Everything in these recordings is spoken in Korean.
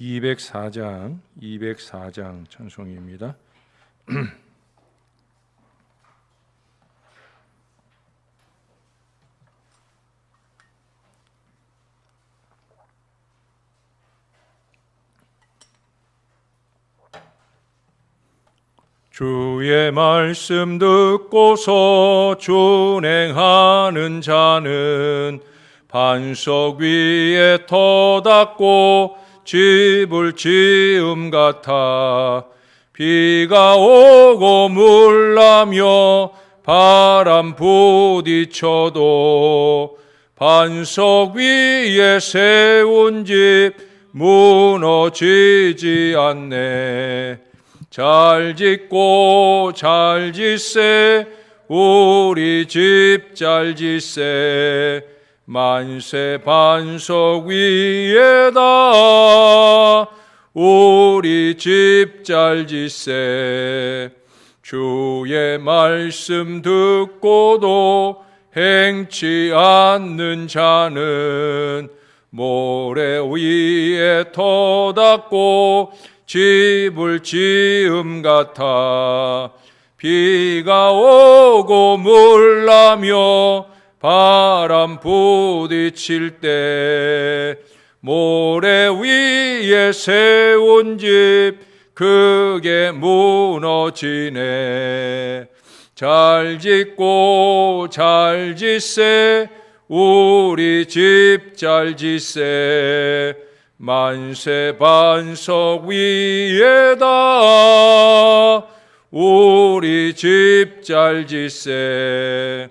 204장 찬송입니다. 주의 말씀 듣고서 준행하는 자는 반석 위에 터닫고 집을 지음 같아. 비가 오고 물나며 바람 부딪혀도 반석 위에 세운 집 무너지지 않네. 잘 짓고 잘 짓세, 우리 집 잘 짓세. 만세 반석 위에다 우리 집 잘 짓세. 주의 말씀 듣고도 행치 않는 자는 모래 위에 터닫고 집을 지음 같아. 비가 오고 물나며 바람 부딪힐 때 모래 위에 세운 집 크게 무너지네. 잘 짓고 잘 짓세, 우리 집 잘 짓세. 만세 반석 위에다 우리 집 잘 짓세.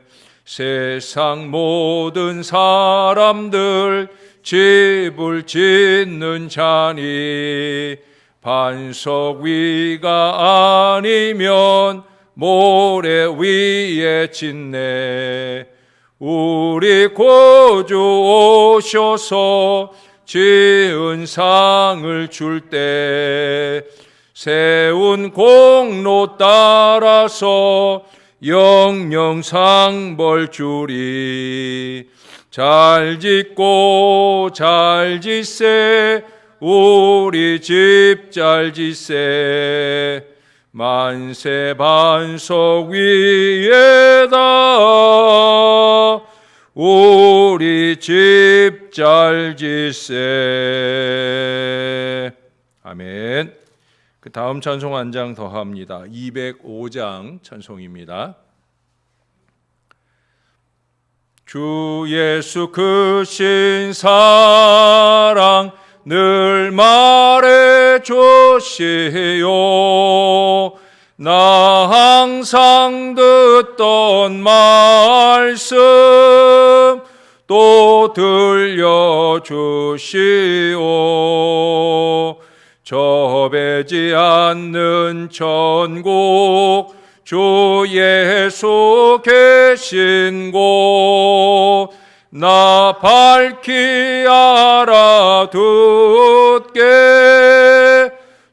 세상 모든 사람들 집을 짓는 자니 반석 위가 아니면 모래 위에 짓네. 우리 구주 오셔서 지은 상을 줄 때 세운 공로 따라서 영영상 벌 주리. 잘 짓고 잘 짓세, 우리 집 잘 짓세. 만세 반석 위에다 우리 집 잘 짓세. 아멘. 그 다음 찬송 한 장 더 합니다. 205장 찬송입니다. 주 예수 크신 사랑 늘 말해 주시오. 나 항상 듣던 말씀 또 들려주시오. 접애지 않는 천국 주 예수 계신 곳 나 밝히 알아듣게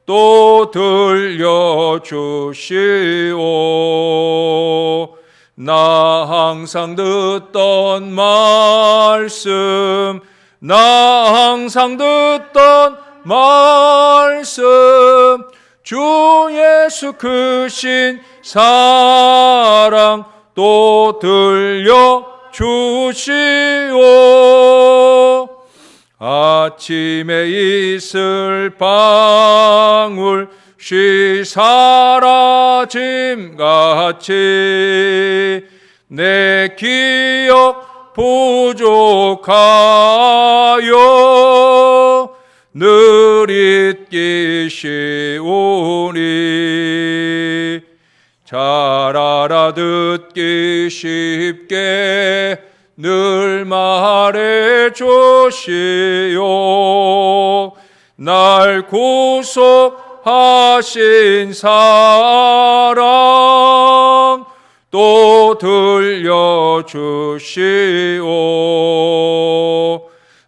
또 들려주시오. 나 항상 듣던 말씀, 나 항상 듣던 말씀, 주 예수 크신 사랑 또 들려주시오. 아침에 있을 방울 쉬 사라짐같이 내 기억 부족하여 늘 잊기 쉬우니 잘 알아듣기 쉽게 늘 말해 주시오. 날 구속하신 사랑 또 들려주시오.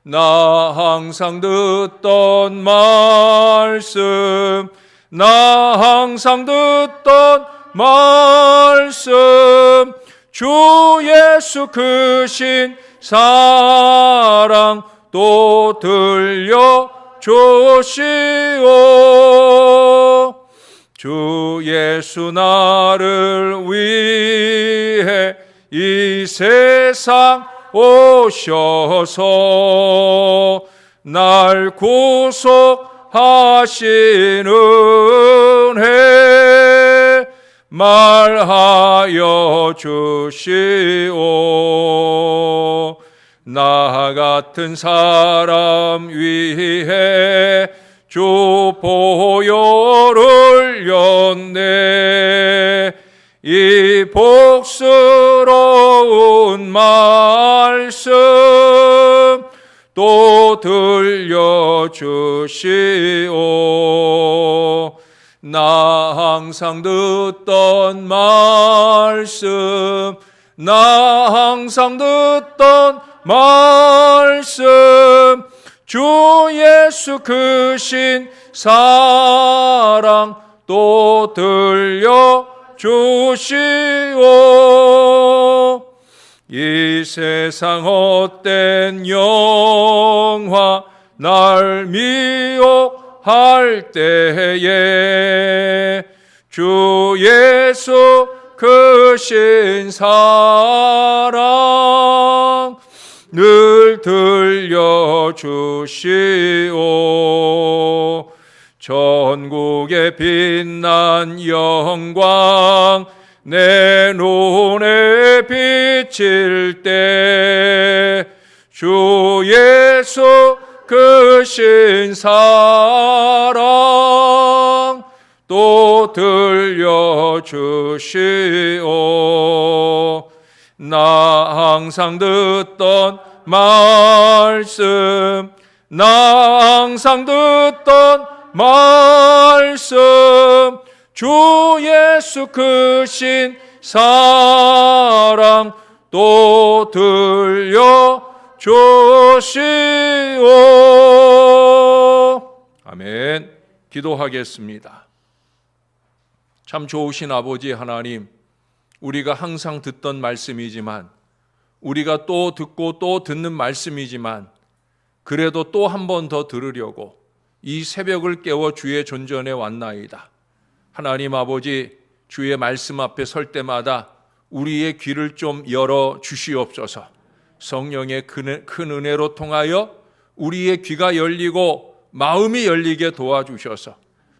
나 항상 듣던 말씀, 나 항상 듣던 말씀, 주 예수 크신 사랑 또 주시오. 주 예수 나를 위해 이 세상 오셔서 날 구속하시는 은혜 말하여 주시오. 나 같은 사람 위해 주 보혈을 흘렸네. 이 복스러운 말씀 또 들려주시오. 나 항상 듣던 말씀, 나 항상 듣던 말씀, 주 예수 크신 사랑 또 들려주시오. 이 세상 헛된 영화 날 미워할 때에 주 예수 크신 사랑 늘 들려주시오. 전국에 빛난 영광 내 눈에 비칠 때 주 예수 크신 사랑 또 들려주시오. 나 항상 듣던 말씀, 나 항상 듣던 말씀, 주 예수 크신 사랑 또 들려주시오. 아멘. 기도하겠습니다. 참 좋으신 아버지 하나님, 우리가 항상 듣던 말씀이지만, 우리가 또 듣고 또 듣는 말씀이지만, 그래도 또 한 번 더 들으려고 이 새벽을 깨워 주의 존전에 왔나이다. 하나님 아버지, 주의 말씀 앞에 설 때마다 우리의 귀를 좀 열어 주시옵소서. 성령의 큰 은혜로 통하여 우리의 귀가 열리고 마음이 열리게 도와주셔서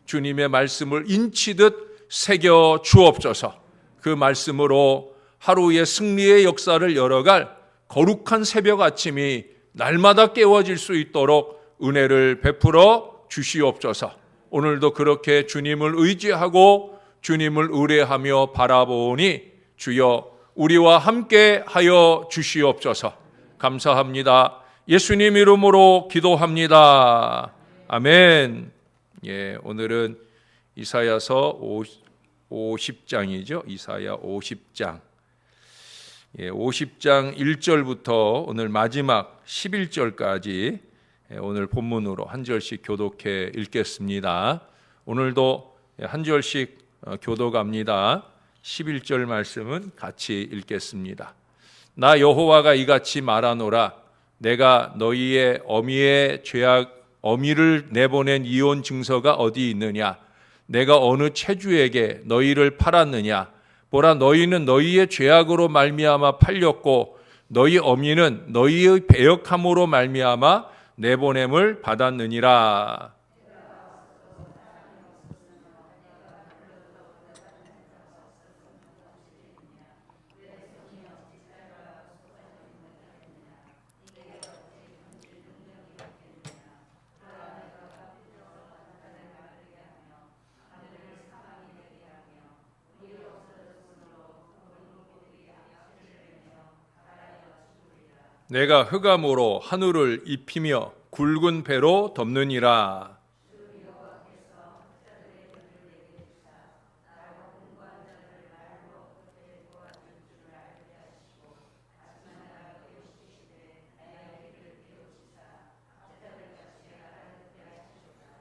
주님의 말씀을 인치듯 새겨 주옵소서. 그 말씀으로 하루의 승리의 역사를 열어갈 거룩한 새벽 아침이 날마다 깨워질 수 있도록 은혜를 베풀어 주시옵소서. 오늘도 그렇게 주님을 의지하고 주님을 의뢰하며 바라보니 주여 우리와 함께 하여 주시옵소서. 감사합니다. 예수님 이름으로 기도합니다. 아멘. 예, 오늘은 이사야서 50장이죠. 이사야 50장. 예, 50장 1절부터 오늘 마지막 11절까지 오늘 본문으로 한 절씩 교독해 읽겠습니다. 오늘도 한 절씩 교독합니다. 11절 말씀은 같이 읽겠습니다. 나 여호와가 이같이 말하노라. 내가 너희의 어미를 내보낸 이혼 증서가 어디 있느냐? 내가 어느 체주에게 너희를 팔았느냐? 보라, 너희는 너희의 죄악으로 말미암아 팔렸고 너희 어미는 너희의 배역함으로 말미암아 내보냄을 받았느니라. 내가 흑암으로 하늘을 입히며 굵은 배로 덮느니라.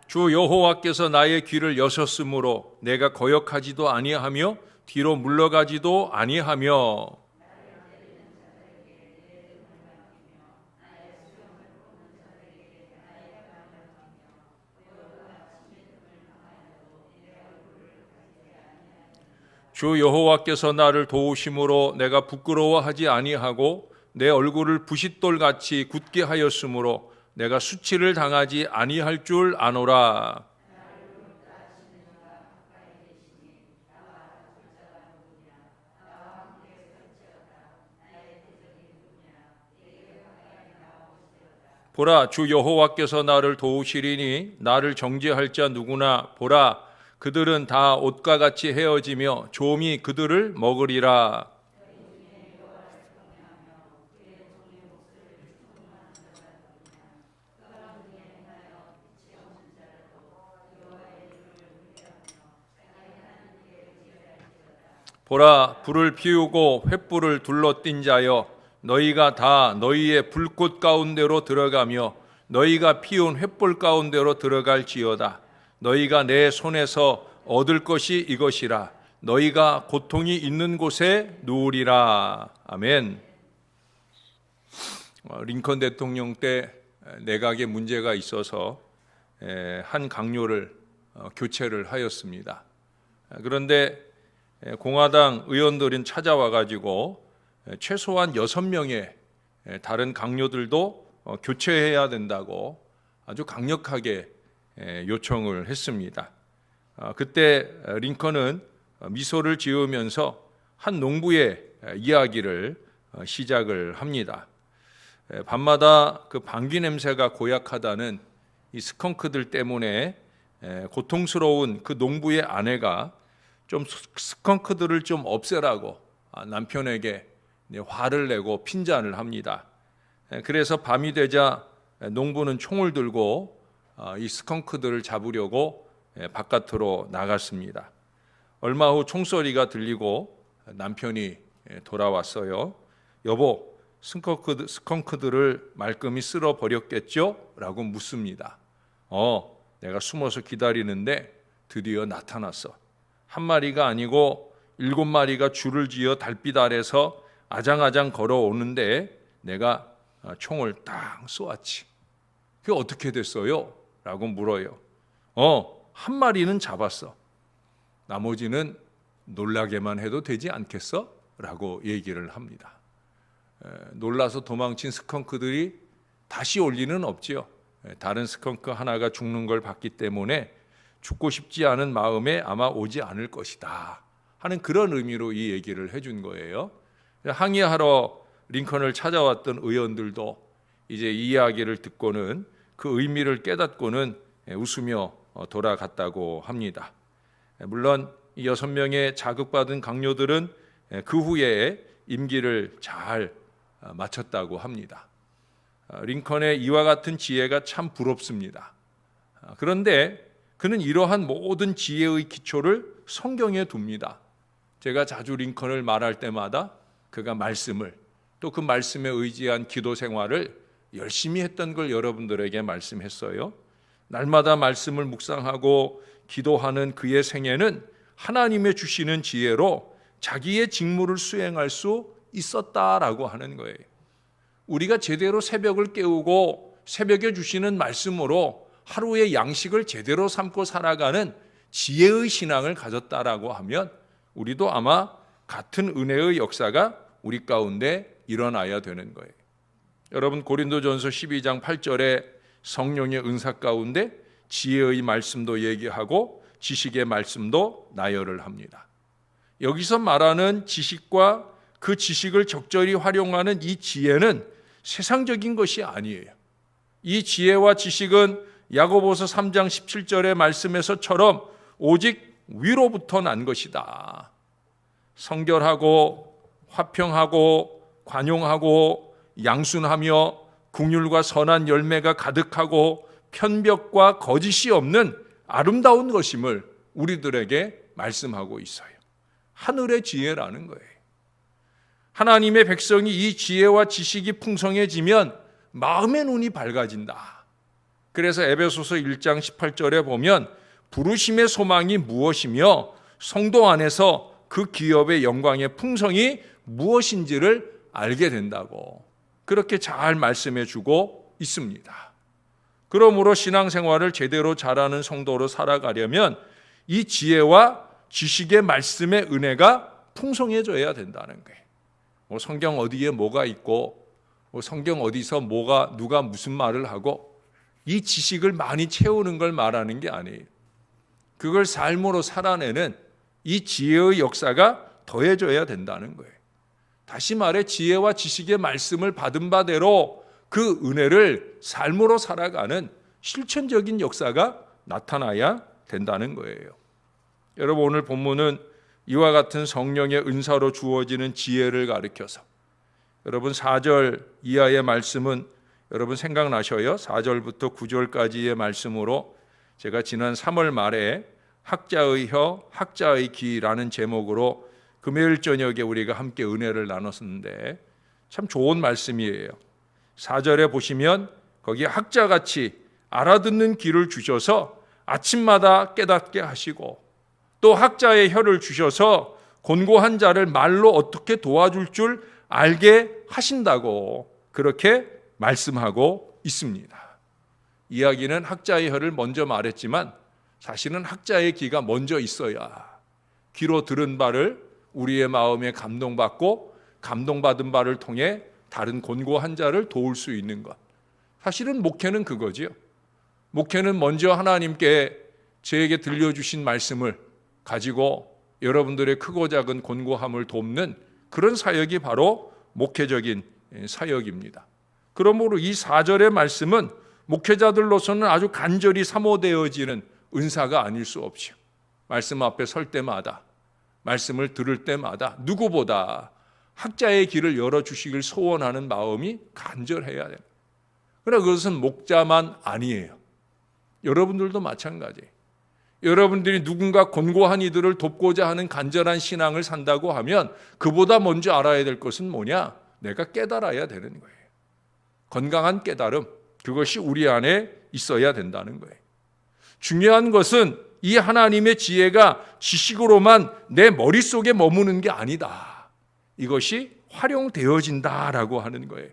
주 여호와께서 나의 귀를 여셨으므로 내가 거역하지도 아니하며 뒤로 물러가지도 아니하며 주 여호와께서 나를 도우심으로 내가 부끄러워하지 아니하고 내 얼굴을 부싯돌같이 굳게 하였으므로 내가 수치를 당하지 아니할 줄 아노라. 보라, 주 여호와께서 나를 도우시리니 나를 정죄할 자 누구나 보라, 그들은 다 옷과 같이 헤어지며 좀이 그들을 먹으리라. 보라, 불을 피우고 횃불을 둘러띈 자여, 너희가 다 너희의 불꽃 가운데로 들어가며 너희가 피운 횃불 가운데로 들어갈지어다. 너희가 내 손에서 얻을 것이 이것이라. 너희가 고통이 있는 곳에 누우리라. 아멘. 링컨 대통령 때 내각에 문제가 있어서 한 강요를 교체를 하였습니다. 그런데 공화당 의원들은 찾아와 가지고 최소한 6명의 다른 강요들도 교체해야 된다고 아주 강력하게 요청을 했습니다. 그때 링컨은 미소를 지으면서 한 농부의 이야기를 시작을 합니다. 밤마다 그 방귀 냄새가 고약하다는 이 스컹크들 때문에 고통스러운 그 농부의 아내가 좀 스컹크들을 좀 없애라고 남편에게 화를 내고 핀잔을 합니다. 그래서 밤이 되자 농부는 총을 들고 이 스컹크들을 잡으려고 바깥으로 나갔습니다. 얼마 후 총소리가 들리고 남편이 돌아왔어요. 여보, 스컹크들을 말끔히 쓸어 버렸겠죠? 라고 묻습니다. 내가 숨어서 기다리는데 드디어 나타났어. 한 마리가 아니고 7마리가 줄을 지어 달빛 아래서 아장아장 걸어오는데 내가 총을 딱 쏘았지. 그게 어떻게 됐어요? 라고 물어요. 한 마리는 잡았어. 나머지는 놀라게만 해도 되지 않겠어? 라고 얘기를 합니다. 놀라서 도망친 스컹크들이 다시 올 리는 없지요. 다른 스컹크 하나가 죽는 걸 봤기 때문에 죽고 싶지 않은 마음에 아마 오지 않을 것이다 하는 그런 의미로 이 얘기를 해준 거예요. 항의하러 링컨을 찾아왔던 의원들도 이제 이 이야기를 듣고는 그 의미를 깨닫고는 웃으며 돌아갔다고 합니다. 물론 이 6명의 자극받은 강요들은 그 후에 임기를 잘 마쳤다고 합니다. 링컨의 이와 같은 지혜가 참 부럽습니다. 그런데 그는 이러한 모든 지혜의 기초를 성경에 둡니다. 제가 자주 링컨을 말할 때마다 그가 말씀을 또 그 말씀에 의지한 기도 생활을 열심히 했던 걸 여러분들에게 말씀했어요. 날마다 말씀을 묵상하고 기도하는 그의 생애는 하나님의 주시는 지혜로 자기의 직무를 수행할 수 있었다라고 하는 거예요. 우리가 제대로 새벽을 깨우고 새벽에 주시는 말씀으로 하루의 양식을 제대로 삼고 살아가는 지혜의 신앙을 가졌다라고 하면 우리도 아마 같은 은혜의 역사가 우리 가운데 일어나야 되는 거예요. 여러분, 고린도전서 12장 8절에 성령의 은사 가운데 지혜의 말씀도 얘기하고 지식의 말씀도 나열을 합니다. 여기서 말하는 지식과 그 지식을 적절히 활용하는 이 지혜는 세상적인 것이 아니에요. 이 지혜와 지식은 야고보서 3장 17절의 말씀에서처럼 오직 위로부터 난 것이다. 성결하고 화평하고 관용하고 양순하며 긍휼과 선한 열매가 가득하고 편벽과 거짓이 없는 아름다운 것임을 우리들에게 말씀하고 있어요. 하늘의 지혜라는 거예요. 하나님의 백성이 이 지혜와 지식이 풍성해지면 마음의 눈이 밝아진다. 그래서 에베소서 1장 18절에 보면 부르심의 소망이 무엇이며 성도 안에서 그 기업의 영광의 풍성이 무엇인지를 알게 된다고 그렇게 잘 말씀해 주고 있습니다. 그러므로 신앙생활을 제대로 잘하는 성도로 살아가려면 이 지혜와 지식의 말씀의 은혜가 풍성해져야 된다는 거예요. 뭐 성경 어디에 뭐가 있고, 뭐 성경 어디서 뭐가 누가 무슨 말을 하고, 이 지식을 많이 채우는 걸 말하는 게 아니에요. 그걸 삶으로 살아내는 이 지혜의 역사가 더해져야 된다는 거예요. 다시 말해 지혜와 지식의 말씀을 받은 바대로 그 은혜를 삶으로 살아가는 실천적인 역사가 나타나야 된다는 거예요. 여러분, 오늘 본문은 이와 같은 성령의 은사로 주어지는 지혜를 가리켜서, 여러분 4절 이하의 말씀은 여러분 생각나셔요? 4절부터 9절까지의 말씀으로 제가 지난 3월 말에 학자의 혀, 학자의 귀라는 제목으로 금요일 저녁에 우리가 함께 은혜를 나눴었는데 참 좋은 말씀이에요. 4절에 보시면 거기 학자같이 알아듣는 귀를 주셔서 아침마다 깨닫게 하시고, 또 학자의 혀를 주셔서 곤고한 자를 말로 어떻게 도와줄 줄 알게 하신다고 그렇게 말씀하고 있습니다. 이야기는 학자의 혀를 먼저 말했지만 사실은 학자의 귀가 먼저 있어야 귀로 들은 바를 우리의 마음에 감동받고 감동받은 바를 통해 다른 곤고한 자를 도울 수 있는 것. 사실은 목회는 그거지요. 목회는 먼저 하나님께 저에게 들려주신 말씀을 가지고 여러분들의 크고 작은 곤고함을 돕는 그런 사역이 바로 목회적인 사역입니다. 그러므로 이 4절의 말씀은 목회자들로서는 아주 간절히 사모되어지는 은사가 아닐 수 없죠. 말씀 앞에 설 때마다, 말씀을 들을 때마다 누구보다 학자의 길을 열어주시길 소원하는 마음이 간절해야 돼요. 그러나 그것은 목자만 아니에요. 여러분들도 마찬가지예요. 여러분들이 누군가 곤고한 이들을 돕고자 하는 간절한 신앙을 산다고 하면 그보다 먼저 알아야 될 것은 뭐냐? 내가 깨달아야 되는 거예요. 건강한 깨달음, 그것이 우리 안에 있어야 된다는 거예요. 중요한 것은 이 하나님의 지혜가 지식으로만 내 머릿속에 머무는 게 아니다. 이것이 활용되어진다라고 하는 거예요.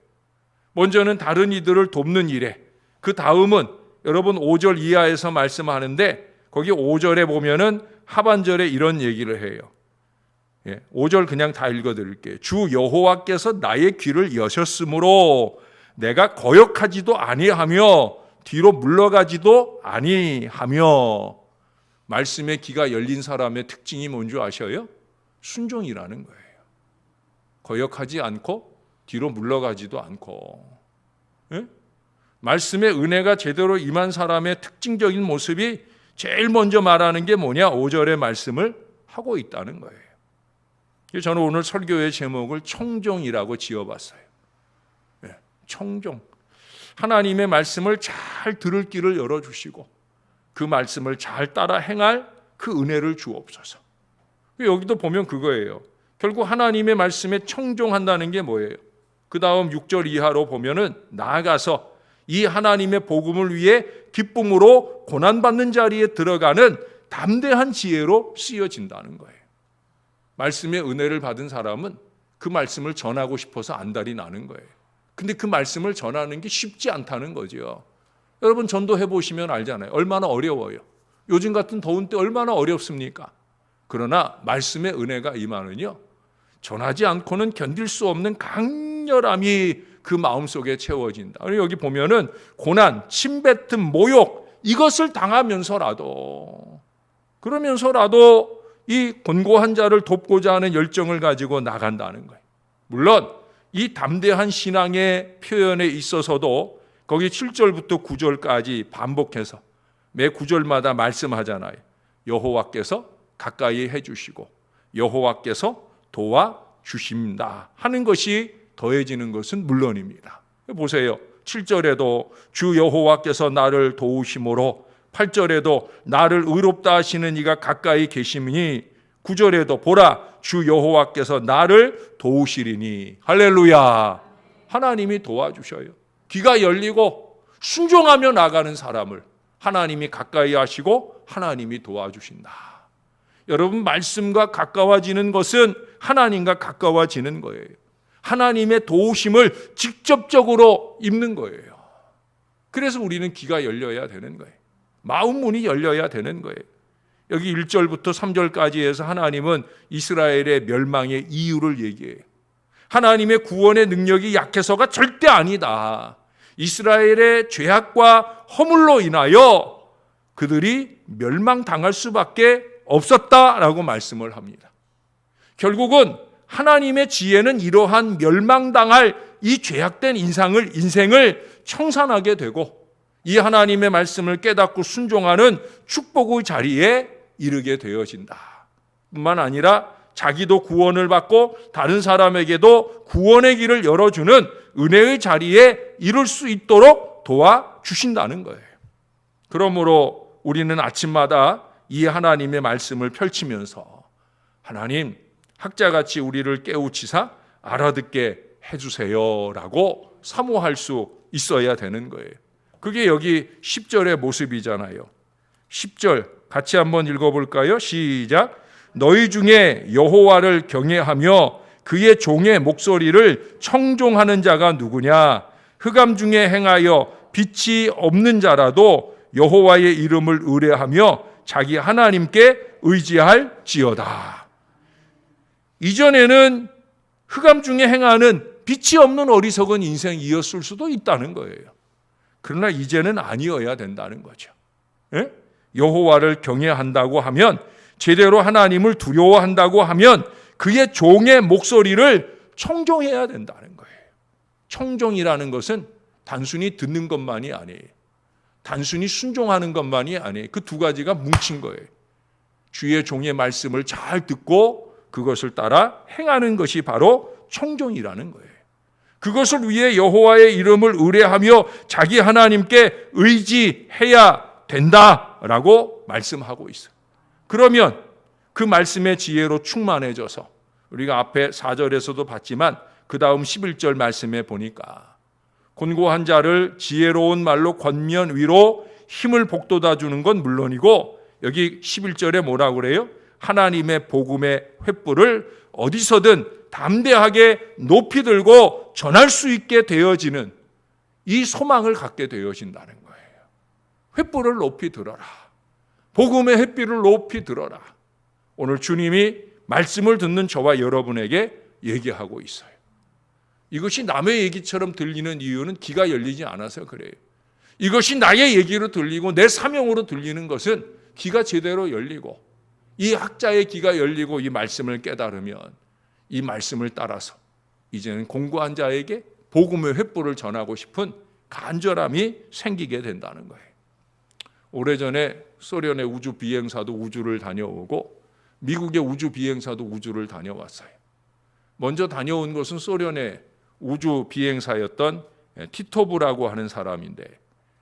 먼저는 다른 이들을 돕는 일에, 그 다음은 여러분 5절 이하에서 말씀하는데 거기 5절에 보면은 하반절에 이런 얘기를 해요. 5절 그냥 다 읽어드릴게요. 주 여호와께서 나의 귀를 여셨으므로 내가 거역하지도 아니하며 뒤로 물러가지도 아니하며. 말씀에 귀가 열린 사람의 특징이 뭔지 아셔요? 순종이라는 거예요. 거역하지 않고 뒤로 물러가지도 않고. 말씀의 은혜가 제대로 임한 사람의 특징적인 모습이 제일 먼저 말하는 게 뭐냐? 5절의 말씀을 하고 있다는 거예요. 저는 오늘 설교의 제목을 청종이라고 지어봤어요. 청종. 하나님의 말씀을 잘 들을 길을 열어주시고 그 말씀을 잘 따라 행할 그 은혜를 주옵소서. 여기도 보면 그거예요. 결국 하나님의 말씀에 청종한다는 게 뭐예요? 그 다음 6절 이하로 보면은 나아가서 이 하나님의 복음을 위해 기쁨으로 고난받는 자리에 들어가는 담대한 지혜로 쓰여진다는 거예요. 말씀의 은혜를 받은 사람은 그 말씀을 전하고 싶어서 안달이 나는 거예요. 근데 그 말씀을 전하는 게 쉽지 않다는 거죠. 여러분 전도해 보시면 알잖아요. 얼마나 어려워요. 요즘 같은 더운 때 얼마나 어렵습니까? 그러나 말씀의 은혜가 임하면요, 전하지 않고는 견딜 수 없는 강렬함이 그 마음속에 채워진다. 여기 보면은 고난, 침뱉음, 모욕 이것을 당하면서라도, 그러면서라도 이 곤고한 자를 돕고자 하는 열정을 가지고 나간다는 거예요. 물론 이 담대한 신앙의 표현에 있어서도 거기 7절부터 9절까지 반복해서 매 9절마다 말씀하잖아요. 여호와께서 가까이 해주시고 여호와께서 도와주십니다 하는 것이 더해지는 것은 물론입니다. 보세요. 7절에도 주 여호와께서 나를 도우심으로, 8절에도 나를 의롭다 하시는 이가 가까이 계심이니, 9절에도 보라 주 여호와께서 나를 도우시리니. 할렐루야. 하나님이 도와주셔요. 귀가 열리고 순종하며 나가는 사람을 하나님이 가까이 하시고 하나님이 도와주신다. 여러분 말씀과 가까워지는 것은 하나님과 가까워지는 거예요. 하나님의 도우심을 직접적으로 입는 거예요. 그래서 우리는 귀가 열려야 되는 거예요. 마음 문이 열려야 되는 거예요. 여기 1절부터 3절까지 해서 하나님은 이스라엘의 멸망의 이유를 얘기해요. 하나님의 구원의 능력이 약해서가 절대 아니다. 이스라엘의 죄악과 허물로 인하여 그들이 멸망당할 수밖에 없었다라고 말씀을 합니다. 결국은 하나님의 지혜는 이러한 멸망당할 이 죄악된 인생을 청산하게 되고 이 하나님의 말씀을 깨닫고 순종하는 축복의 자리에 이르게 되어진다. 뿐만 아니라 자기도 구원을 받고 다른 사람에게도 구원의 길을 열어주는 은혜의 자리에 이룰 수 있도록 도와주신다는 거예요. 그러므로 우리는 아침마다 이 하나님의 말씀을 펼치면서 하나님 학자같이 우리를 깨우치사 알아듣게 해주세요라고 사모할 수 있어야 되는 거예요. 그게 여기 10절의 모습이잖아요. 10절 같이 한번 읽어볼까요? 시작. 너희 중에 여호와를 경외하며 그의 종의 목소리를 청종하는 자가 누구냐? 흑암 중에 행하여 빛이 없는 자라도 여호와의 이름을 의뢰하며 자기 하나님께 의지할지어다. 이전에는 흑암 중에 행하는 빛이 없는 어리석은 인생이었을 수도 있다는 거예요. 그러나 이제는 아니어야 된다는 거죠. 예? 여호와를 경외한다고 하면, 제대로 하나님을 두려워한다고 하면 그의 종의 목소리를 청종해야 된다는 거예요. 청종이라는 것은 단순히 듣는 것만이 아니에요. 단순히 순종하는 것만이 아니에요. 그 두 가지가 뭉친 거예요. 주의 종의 말씀을 잘 듣고 그것을 따라 행하는 것이 바로 청종이라는 거예요. 그것을 위해 여호와의 이름을 의뢰하며 자기 하나님께 의지해야 된다라고 말씀하고 있어요. 그러면 그 말씀의 지혜로 충만해져서 우리가 앞에 4절에서도 봤지만 그 다음 11절 말씀에 보니까 곤고한 자를 지혜로운 말로 권면 위로 힘을 북돋아 주는 건 물론이고 여기 11절에 뭐라고 그래요? 하나님의 복음의 횃불을 어디서든 담대하게 높이 들고 전할 수 있게 되어지는 이 소망을 갖게 되어진다는 거예요. 횃불을 높이 들어라. 복음의 햇빛을 높이 들어라. 오늘 주님이 말씀을 듣는 저와 여러분에게 얘기하고 있어요. 이것이 남의 얘기처럼 들리는 이유는 귀가 열리지 않아서 그래요. 이것이 나의 얘기로 들리고 내 사명으로 들리는 것은 귀가 제대로 열리고 이 학자의 귀가 열리고 이 말씀을 깨달으면 이 말씀을 따라서 이제는 공고한 자에게 복음의 횃불을 전하고 싶은 간절함이 생기게 된다는 거예요. 오래전에 소련의 우주 비행사도 우주를 다녀오고 미국의 우주 비행사도 우주를 다녀왔어요. 먼저 다녀온 것은 소련의 우주 비행사였던 티토브라고 하는 사람인데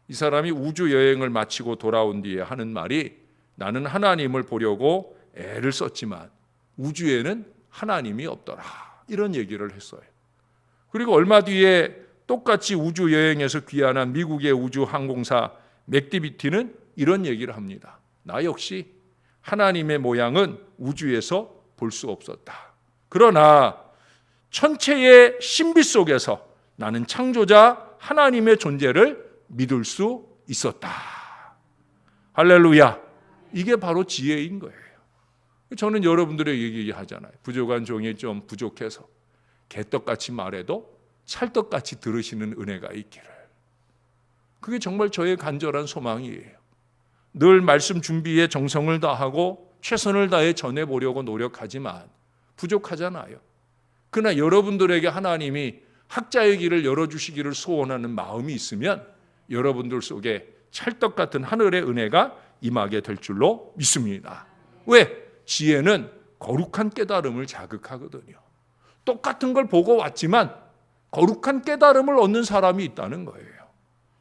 이 사람이 우주 여행을 마치고 돌아온 뒤에 하는 말이 나는 하나님을 보려고 애를 썼지만 우주에는 하나님이 없더라. 이런 얘기를 했어요. 그리고 얼마 뒤에 똑같이 우주 여행에서 귀환한 미국의 우주 항공사 맥디비티는 이런 얘기를 합니다. 나 역시 하나님의 모양은 우주에서 볼 수 없었다. 그러나 천체의 신비 속에서 나는 창조자 하나님의 존재를 믿을 수 있었다. 할렐루야. 이게 바로 지혜인 거예요. 저는 여러분들의 얘기하잖아요. 부족한 종이 좀 부족해서 개떡같이 말해도 찰떡같이 들으시는 은혜가 있기를. 그게 정말 저의 간절한 소망이에요. 늘 말씀 준비에 정성을 다하고 최선을 다해 전해보려고 노력하지만 부족하잖아요. 그러나 여러분들에게 하나님이 학자의 길을 열어주시기를 소원하는 마음이 있으면 여러분들 속에 찰떡같은 하늘의 은혜가 임하게 될 줄로 믿습니다. 왜? 지혜는 거룩한 깨달음을 자극하거든요. 똑같은 걸 보고 왔지만 거룩한 깨달음을 얻는 사람이 있다는 거예요.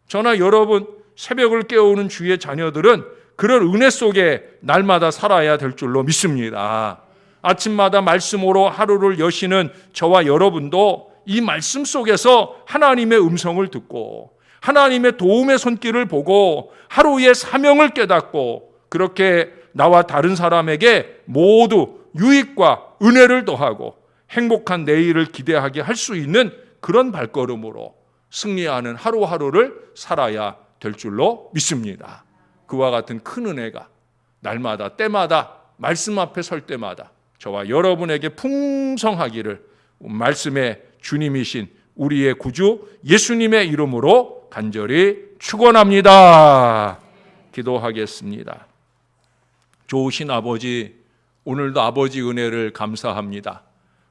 저나 여러분 새벽을 깨우는 주의 자녀들은 그런 은혜 속에 날마다 살아야 될 줄로 믿습니다. 아침마다 말씀으로 하루를 여시는 저와 여러분도 이 말씀 속에서 하나님의 음성을 듣고 하나님의 도움의 손길을 보고 하루의 사명을 깨닫고 그렇게 나와 다른 사람에게 모두 유익과 은혜를 더하고 행복한 내일을 기대하게 할 수 있는 그런 발걸음으로 승리하는 하루하루를 살아야 될 줄로 믿습니다. 그와 같은 큰 은혜가 날마다 때마다 말씀 앞에 설 때마다 저와 여러분에게 풍성하기를 말씀의 주님이신 우리의 구주 예수님의 이름으로 간절히 축원합니다. 기도하겠습니다. 좋으신 아버지, 오늘도 아버지 은혜를 감사합니다.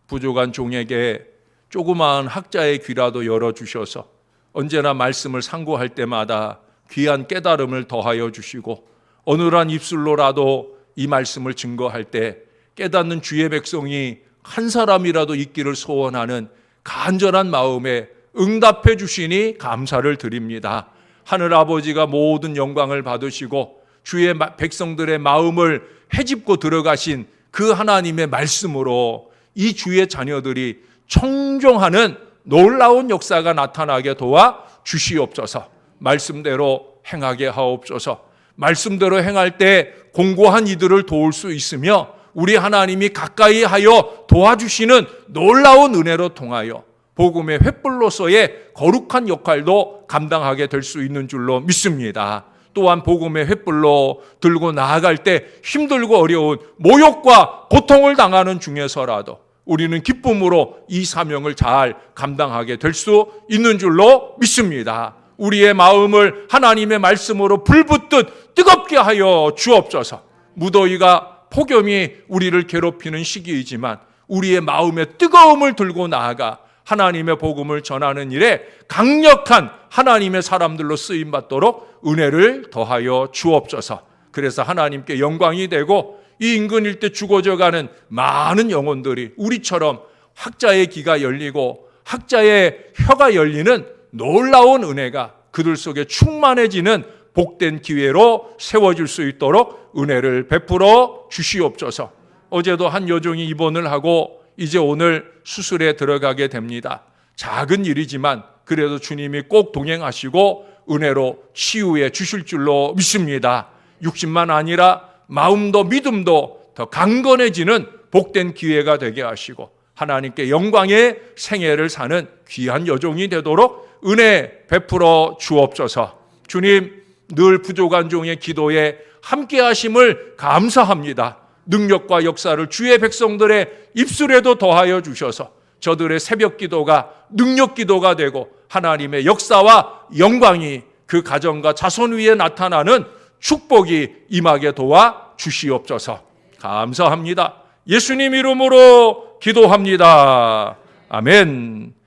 부족한 종에게 조그마한 학자의 귀라도 열어주셔서 언제나 말씀을 상고할 때마다 귀한 깨달음을 더하여 주시고 어눌한 입술로라도 이 말씀을 증거할 때 깨닫는 주의 백성이 한 사람이라도 있기를 소원하는 간절한 마음에 응답해 주시니 감사를 드립니다. 하늘 아버지가 모든 영광을 받으시고 주의 백성들의 마음을 헤집고 들어가신 그 하나님의 말씀으로 이 주의 자녀들이 청종하는 놀라운 역사가 나타나게 도와 주시옵소서. 말씀대로 행하게 하옵소서. 말씀대로 행할 때 공고한 이들을 도울 수 있으며 우리 하나님이 가까이 하여 도와주시는 놀라운 은혜로 통하여 복음의 횃불로서의 거룩한 역할도 감당하게 될 수 있는 줄로 믿습니다. 또한 복음의 횃불로 들고 나아갈 때 힘들고 어려운 모욕과 고통을 당하는 중에서라도 우리는 기쁨으로 이 사명을 잘 감당하게 될 수 있는 줄로 믿습니다. 우리의 마음을 하나님의 말씀으로 불붙듯 뜨겁게 하여 주옵소서. 무더위가 폭염이 우리를 괴롭히는 시기이지만 우리의 마음의 뜨거움을 들고 나아가 하나님의 복음을 전하는 일에 강력한 하나님의 사람들로 쓰임받도록 은혜를 더하여 주옵소서. 그래서 하나님께 영광이 되고 이 인근 일대 죽어져가는 많은 영혼들이 우리처럼 학자의 귀가 열리고 학자의 혀가 열리는 놀라운 은혜가 그들 속에 충만해지는 복된 기회로 세워질 수 있도록 은혜를 베풀어 주시옵소서. 어제도 한 여종이 입원을 하고 이제 오늘 수술에 들어가게 됩니다. 작은 일이지만 그래도 주님이 꼭 동행하시고 은혜로 치유해 주실 줄로 믿습니다. 육신만 아니라 마음도 믿음도 더 강건해지는 복된 기회가 되게 하시고 하나님께 영광의 생애를 사는 귀한 여종이 되도록 은혜 베풀어 주옵소서. 주님, 늘 부족한 종의 기도에 함께 하심을 감사합니다. 능력과 역사를 주의 백성들의 입술에도 더하여 주셔서 저들의 새벽 기도가 능력 기도가 되고 하나님의 역사와 영광이 그 가정과 자손 위에 나타나는 축복이 임하게 도와 주시옵소서. 감사합니다. 예수님 이름으로 기도합니다. 아멘.